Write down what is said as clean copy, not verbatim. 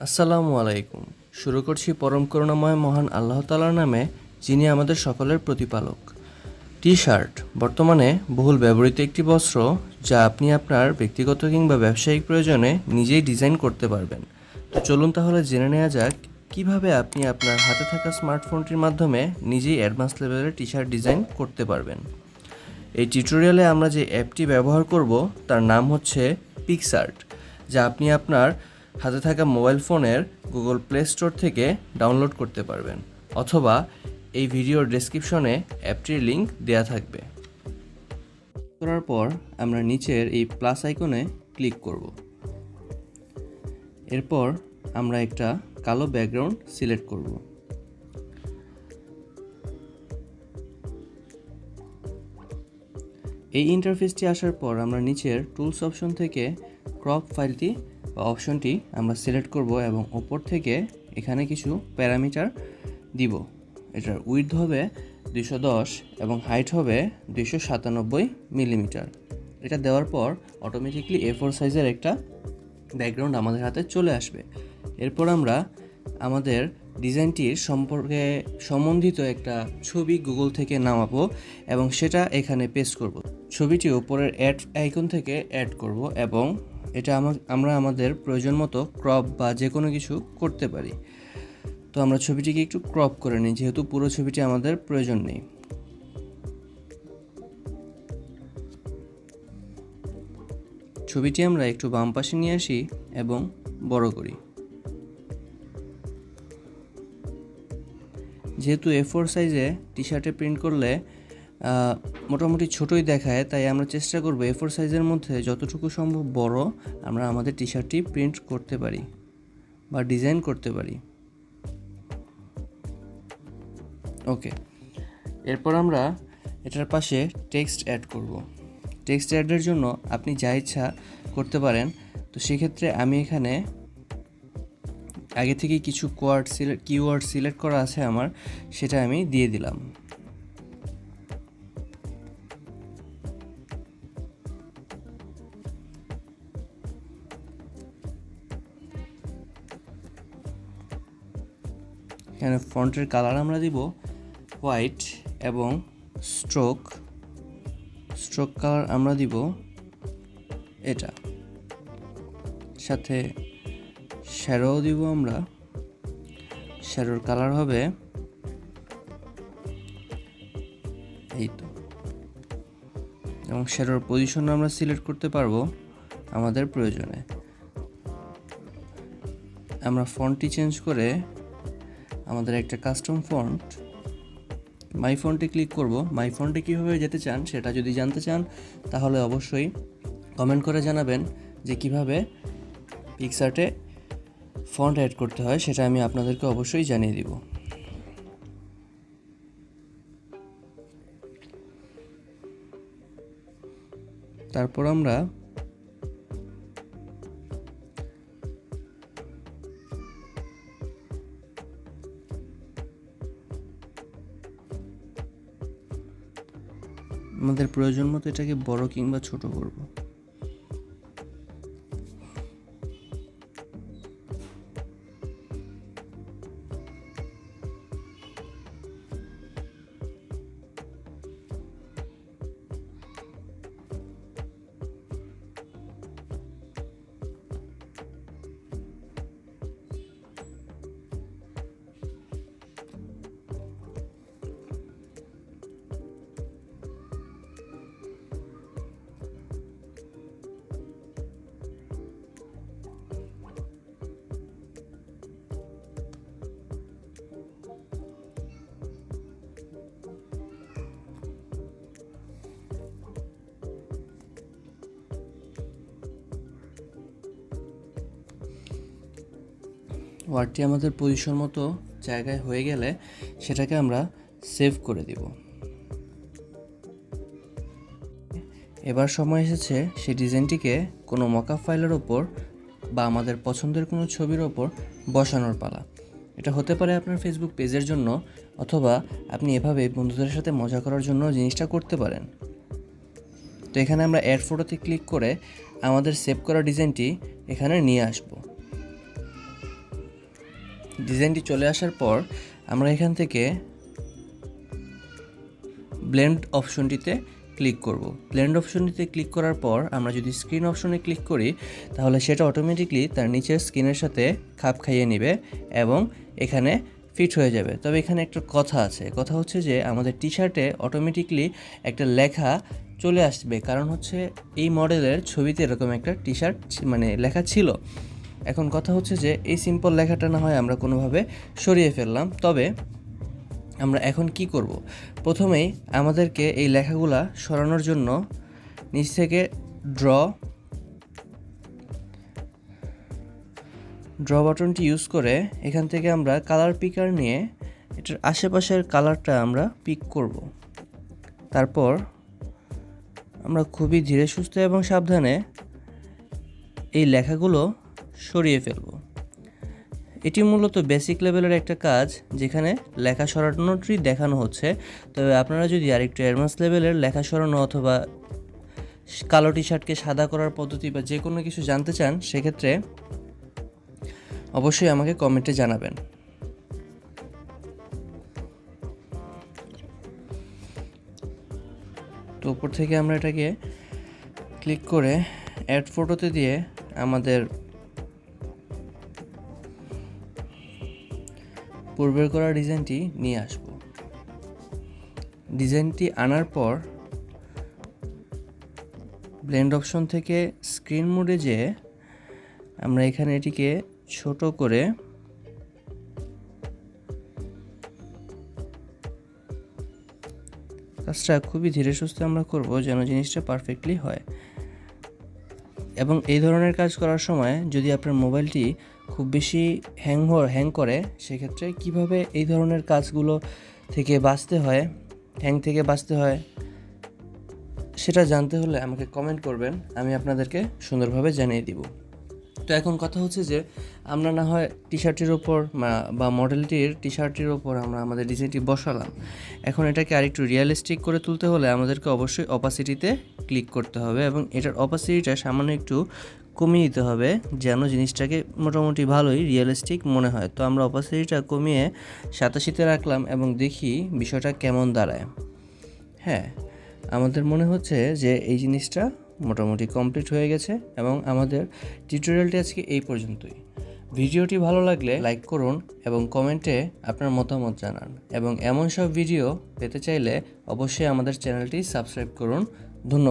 আসসালামু আলাইকুম। শুরু করছি পরম করুণাময় মহান আল্লাহ তাআলার নামে, যিনি আমাদের সকলের প্রতিপালক। টি শার্ট বর্তমানে বহুল ব্যবহৃত একটি বস্ত্র, যা আপনি আপনার ব্যক্তিগত কিংবা ব্যবসায়িক প্রয়োজনে নিজেই ডিজাইন করতে পারবেন। তো চলুন তাহলে জেনে নেওয়া যাক কিভাবে আপনি আপনার হাতে থাকা স্মার্টফোনটির মাধ্যমে নিজেই অ্যাডভান্স লেভেলের টি শার্ট ডিজাইন করতে পারবেন। এই টিউটোরিয়ালে আমরা যে অ্যাপটি ব্যবহার করব তার নাম হচ্ছে পিকসার্ট, যা আপনি আপনার হাতে থাকা মোবাইল ফোনের গুগল প্লে স্টোর থেকে ডাউনলোড করতে পারবেন, অথবা এই ভিডিওর ডেসক্রিপশনে অ্যাপটির লিঙ্ক দেওয়া থাকবে। করার পর আমরা নিচের এই প্লাস আইকনে ক্লিক করব। এরপর আমরা একটা কালো ব্যাকগ্রাউন্ড সিলেক্ট করব। এই ইন্টারফেসটি আসার পর আমরা নিচের টুলস অপশন থেকে ক্রপ ফাইলটি বা অপশনটি আমরা সিলেক্ট করব এবং ওপর থেকে এখানে কিছু প্যারামিটার দিব। এটার উইডথ হবে 210 এবং হাইট হবে 297 মিলিমিটার। এটা দেওয়ার পর অটোমেটিকলি A4 সাইজের একটা ব্যাকগ্রাউন্ড আমাদের হাতে চলে আসবে। এরপর আমরা আমাদের ডিজাইনটির সম্পর্কে সম্বন্ধিত একটা ছবি গুগল থেকে নামাবো এবং সেটা এখানে পেস্ট করব। ছবিটি উপরের অ্যাড আইকন থেকে অ্যাড করব এবং এটা আমরা আমাদের প্রয়োজন মতো ক্রপ বা যে কোনো কিছু করতে পারি। তো আমরা ছবিটিকে একটু ক্রপ করে নিই, যেহেতু পুরো ছবিটি আমাদের প্রয়োজন নেই। ছবিটি আমরা একটু বাম পাশে নিয়ে আসি এবং বড় করি। যেহেতু A4 সাইজে টি শার্টে প্রিন্ট করলে মোটামুটি ছোটোই দেখায়, তাই আমরা চেষ্টা করব A4 সাইজের মধ্যে যতটুকু সম্ভব বড় আমরা আমাদের টি শার্টটি প্রিন্ট করতে পারি বা ডিজাইন করতে পারি। ওকে, এরপর আমরা এটার পাশে টেক্সট অ্যাড করব। টেক্সট অ্যাডের জন্য আপনি যা ইচ্ছা করতে পারেন। তো সেক্ষেত্রে আমি এখানে আগে থেকে কিছু কিওয়ার্ড সিলেক্ট করা আছে আমার, সেটা আমি দিয়ে দিলাম। এখানে ফন্টের কালার আমরা দিব হোয়াইট এবং স্ট্রোক কালার আমরা দিব এটা, সাথে শ্যাডো দিব আমরা। শ্যাডোর কালার হবে এই তো, এবং শ্যাডোর পজিশন আমরা সিলেক্ট করতে পারবো আমাদের প্রয়োজনে। আমরা ফন্টটি চেঞ্জ করে আমাদের একটা কাস্টম ফন্ট মাই ফন্টে ক্লিক করব। মাই ফন্টে কীভাবে যেতে চান সেটা যদি জানতে চান তাহলে অবশ্যই কমেন্ট করে জানাবেন যে কিভাবে পিকসার্টে ফন্ট অ্যাড করতে হয়, সেটা আমি আপনাদেরকে অবশ্যই জানিয়ে দিব। তারপর আমরা আমাদের প্রয়োজন মতো এটাকে বড় কিংবা ছোট করব। ওয়ার্ডটি আমাদের পজিশন মতো জায়গায় হয়ে গেলে সেটাকে আমরা সেভ করে দিব। এবার সময় এসেছে সেই ডিজাইনটিকে কোনো মকআপ ফাইলের ওপর বা আমাদের পছন্দের কোনো ছবির ওপর বসানোর পালা। এটা হতে পারে আপনার ফেসবুক পেজের জন্য, অথবা আপনি এভাবে বন্ধুদের সাথে মজা করার জন্য জিনিসটা করতে পারেন। তো এখানে আমরা অ্যাড ফটোতে ক্লিক করে আমাদের সেভ করা ডিজাইনটি এখানে নিয়ে আসব। ডিজাইনটি চলে আসার পর আমরা এখান থেকে ব্লেন্ড অপশনটিতে ক্লিক করব। ব্লেন্ড অপশনটিতে ক্লিক করার পর আমরা যদি স্ক্রিন অপশনে ক্লিক করি তাহলে সেটা অটোমেটিকলি তার নিচের স্ক্রিনের সাথে খাপ খাইয়ে নেবে এবং এখানে ফিট হয়ে যাবে। তবে এখানে একটা কথা আছে, কথা হচ্ছে যে আমাদের টি শার্টে অটোমেটিকলি একটা লেখা চলে আসবে, কারণ হচ্ছে এই মডেলের ছবিতে এরকম একটা টি শার্ট মানে লেখা ছিল। এখন কথা হচ্ছে যে এই সিম্পল লেখাটা না হয় আমরা কোনোভাবে সরিয়ে ফেললাম, তবে আমরা এখন কি করব? প্রথমেই আমাদেরকে এই লেখাগুলা সরানোর জন্য নিচ থেকে ড্র বাটনটি ইউজ করে এখান থেকে আমরা কালার পিকার নিয়ে এটার আশেপাশের কালারটা আমরা পিক করব। তারপর আমরা খুবই ধীরে সুস্থে এবং সাবধানে এই লেখাগুলো সরিয়ে ফেলব। এটি মূলত বেসিক লেভেলের একটা কাজ, যেখানে লেখা সরানোটি দেখানো হচ্ছে। তবে আপনারা যদি আরেকটু অ্যাডভান্স লেভেলের লেখা সরানো অথবা কালো টি শার্টকে সাদা করার পদ্ধতি বা যে কোনো কিছু জানতে চান, সেক্ষেত্রে অবশ্যই আমাকে কমেন্টে জানাবেন। তো উপর থেকে আমরা এটাকে ক্লিক করে অ্যাড ফটোতে দিয়ে আমাদের পূর্বের করা ডিজাইনটি নিয়ে আসব। ডিজাইনটি আনার পর ব্লেন্ড অপশন থেকে স্ক্রিন মোডে যেয়ে আমরা এখানে এটিকে ছোট করে কাজটা খুবই ধীরে সুস্থে আমরা করব যেন জিনিসটা পারফেক্টলি হয়। এবং এই ধরনের কাজ করার সময় যদি আপনার মোবাইলটি খুব বেশি হ্যাং করে, সেক্ষেত্রে কিভাবে এই ধরনের কাজগুলো থেকে বাঁচতে হয়, হ্যাং থেকে বাঁচতে হয়, সেটা জানতে হলে আমাকে কমেন্ট করবেন, আমি আপনাদেরকে সুন্দরভাবে জানিয়ে দিব। তো এখন কথা হচ্ছে যে আমরা না হয় টি শার্টের ওপর বা মডেলটির টি শার্টের ওপর আমরা আমাদের ডিজাইনটি বসালাম। এখন এটাকে আরেকটু রিয়েলিস্টিক করে তুলতে হলে আমাদেরকে অবশ্যই অপাসিটিতে ক্লিক করতে হবে এবং এটার অপাসিটিটা সামান্য একটু কমিয়ে দিতে হবে যেন জিনিসটাকে মোটামুটি ভালোই রিয়েলিস্টিক মনে হয়। তো আমরা অপাসিটিটা কমিয়ে 87-তে রাখলাম এবং দেখি বিষয়টা কেমন দাঁড়ায়। হ্যাঁ, আমাদের মনে হচ্ছে যে এই জিনিসটা মোটামুটি কমপ্লিট হয়ে গেছে এবং আমাদের টিউটোরিয়ালটি আজকে এই পর্যন্তই। ভিডিওটি ভালো লাগলে লাইক করুন এবং কমেন্টে আপনার মতামত জানান, এবং এমন সব ভিডিও পেতে চাইলে অবশ্যই আমাদের চ্যানেলটি সাবস্ক্রাইব করুন। ধন্যবাদ।